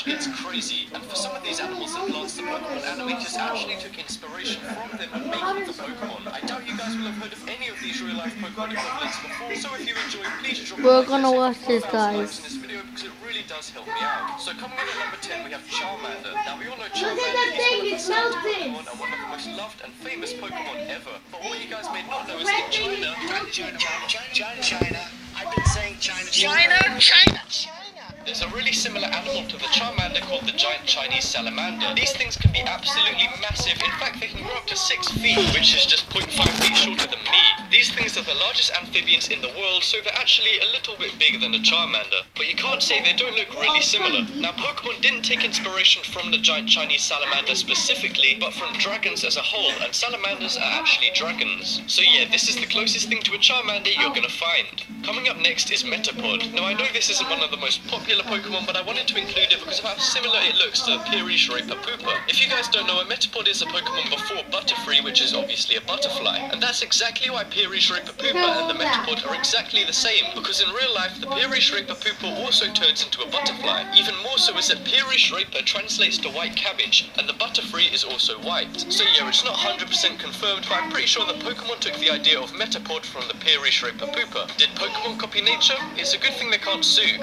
page. It's crazy, and for some of these animals and plants, the Pokemon animators actually took inspiration from them when making the Pokemon. I doubt you guys will have heard of any of these real-life Pokemon equivalents before, so if you enjoy, please drop a We're like. gonna watch this, 4,000 guys. likes in this video because it really does help me out. So coming in at number 10, we have Charmander. Now we all know Charmander is one of the standard Pokemon and one of the most loved and famous Pokemon ever. But what you guys may not know is in China, I've been saying China. There's a really similar animal to the Charmander called the giant Chinese salamander. These things can be absolutely massive. In fact, they can grow up to 6 feet, which is just 0.5 feet shorter than me. These things are the largest amphibians in the world, so they're actually a little bit bigger than a Charmander. But you can't say they don't look really similar. Now, Pokemon didn't take inspiration from the giant Chinese salamander specifically, but from dragons as a whole, and salamanders are actually dragons. So yeah, this is the closest thing to a Charmander you're gonna find. Coming up next is Metapod. Now, I know this isn't one of the most popular Pokemon, but I wanted to include it because of how similar it looks to Pirish Pooper. If you guys don't know, a Metapod is a Pokemon before Butterfree, which is obviously a butterfly. And that's exactly why Pirish Pooper and the Metapod are exactly the same, because in real life, the Pirish Pooper also turns into a butterfly. Even more so is that Pirish translates to white cabbage, and the Butterfree is also white. So yeah, it's not 100% confirmed, but I'm pretty sure that Pokemon took the idea of Metapod from the Pirish Pooper. Did Pokemon copy nature? It's a good thing they can't sue.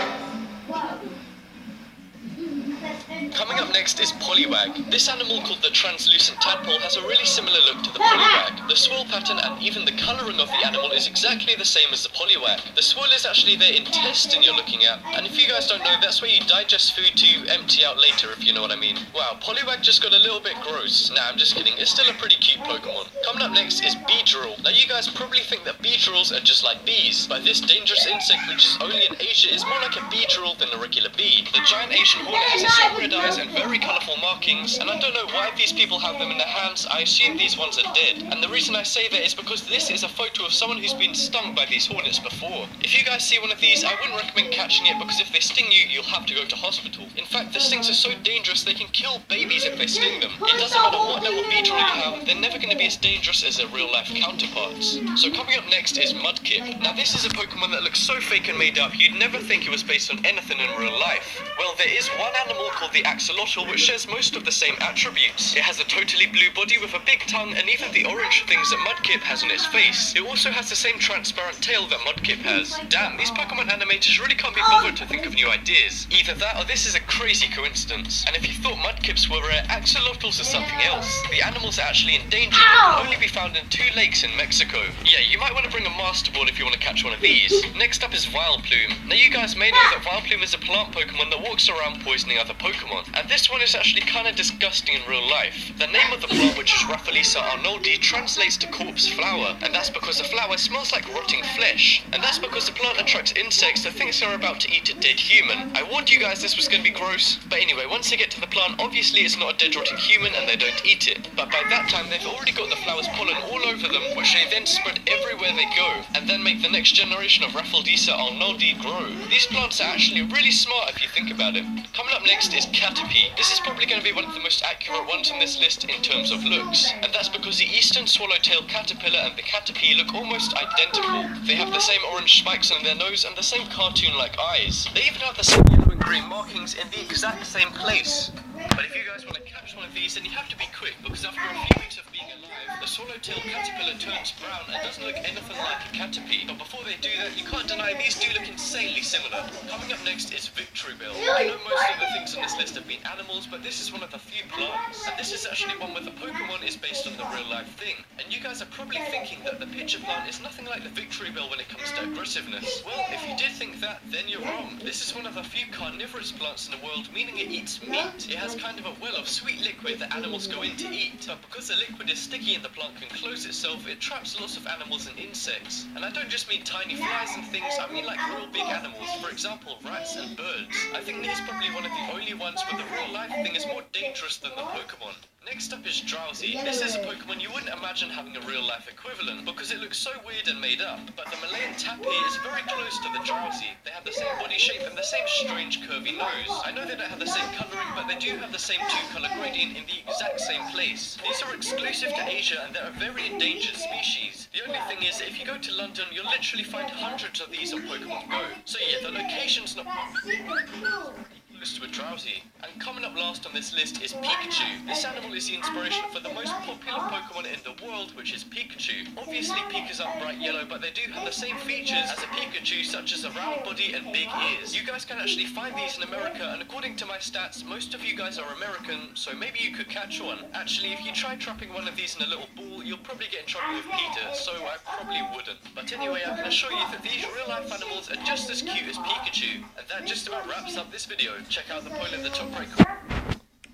Coming up next is Poliwag. This animal called the translucent tadpole has a really similar look to the Poliwag. The swirl pattern and even the colouring of the animal is exactly the same as the Poliwag. The swirl is actually their intestine you're looking at, and if you guys don't know, that's where you digest food to empty out later, if you know what I mean. Wow, Poliwag just got a little bit gross. Nah, I'm just kidding. It's still a pretty cute Pokemon. Coming up next is Beedrill. Now you guys probably think that Beedrills are just like bees, but this dangerous insect which is only in Asia is more like a Beedrill than a regular bee. The giant Asian hornet has its own red eyes and very colourful markings, and I don't know why these people have them in their hands. I assume these ones are dead, and the reason I say that is because this is a photo of someone who's been stung by these hornets before. If you guys see one of these, I wouldn't recommend catching it because if they sting you, you'll have to go to hospital. In fact, the stings are so dangerous they can kill babies if they sting them. It doesn't matter what level Beedrill you have, they're never going to be as dangerous as their real life counterparts. So coming up next is Mudkip. Now this is a Pokemon that looks so fake and made up, you'd never think it was based on anything in real life. Well, there is one animal called the Axolotl which shares most of the same attributes. It has a totally blue body with a big tongue and even the orange things that Mudkip has on its face. It also has the same transparent tail that Mudkip has. Damn, these Pokemon animators really can't be bothered to think of new ideas. Either that or this is a crazy coincidence. And if you thought Mudkips were rare, Axolotls are something else. The animals are actually endangered and can only be found in 2 lakes in Mexico. Yeah, you might want to bring a Master Ball if you want to catch one of these. Next up is Vileplume. Now you guys may know that Vileplume is a plant Pokemon that walks around poisoning other Pokemon. And this one is actually kind of disgusting in real life. The name of the plant, which is Rafflesia arnoldi, translates to corpse flower, and that's because the flower smells like rotting flesh. And that's because the plant attracts insects that thinks they're about to eat a dead human. I warned you guys this was going to be gross, but anyway, once they get to the plant, obviously it's not a dead rotting human and they don't eat it. But by that time, they've already got the flower's pollen all over them, which they then spread everywhere they go, and then make the next generation of Rafflesia arnoldi grow. These plants are actually really smart if you think about it. Coming up next is Caterpie. This is probably going to be one of the most accurate ones on this list in terms of looks, and that's because the eastern swallowtail caterpillar and the Caterpie look almost identical. They have the same orange spikes on their nose and the same cartoon-like eyes. They even have the same yellow and green markings in the exact same place. But if you guys want to catch one of these, then you have to be quick, because after a few weeks of being alive, the swallowtail caterpillar turns brown and doesn't look anything like a Caterpie. But before they do that, you can't deny these do look insanely similar. Coming up next is Victreebel. I know most of the things on this list have been animals, but this is one of the few plants. And this is actually one where the Pokemon is based on the real life thing. And you guys are probably thinking that the pitcher plant is nothing like the Victreebel when it comes to aggressiveness. Well, if you did think that, then you're wrong. This is one of the few carnivorous plants in the world, meaning it eats meat. It has kind of a well of sweet liquid that animals go in to eat. But because the liquid is sticky and the plant can close itself, it traps lots of animals and insects. And I don't just mean tiny flies and things, I mean like real big animals. For example, rats and birds. I think this is probably one of the only ones where the real life thing is more dangerous than the Pokemon. Next up is Drowsy. This is a Pokemon you wouldn't imagine having a real life equivalent because it looks so weird and made up, but the Malayan Tappy is very close to the Drowsy. They have the same body shape and the same strange curvy nose. I know they don't have the same colouring, but they do have the same 2-colour gradient in the exact same place. These are exclusive to Asia and they're a very endangered species. The only thing is, if you go to London, you'll literally find hundreds of these on Pokemon Go. So yeah, the location's not close to a Drowsy. Drowsy. And coming up last on this list is Pikachu. This animal is the inspiration for the most popular Pokemon in the world, which is Pikachu. Obviously, Pikas aren't bright yellow, but they do have the same features as a Pikachu, such as a round body and big ears. You guys can actually find these in America, and according to my stats, most of you guys are American, so maybe you could catch one. Actually, if you try trapping one of these in a little ball, you'll probably get in trouble with PETA, so I probably wouldn't. But anyway, I can assure you that these real-life animals are just as cute as Pikachu. And that just about wraps up this video. Check out the poll in the top right corner.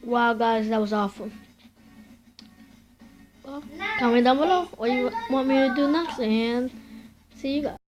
Wow, guys, that was awful. Well, comment down below what you want me to do next, and see you guys.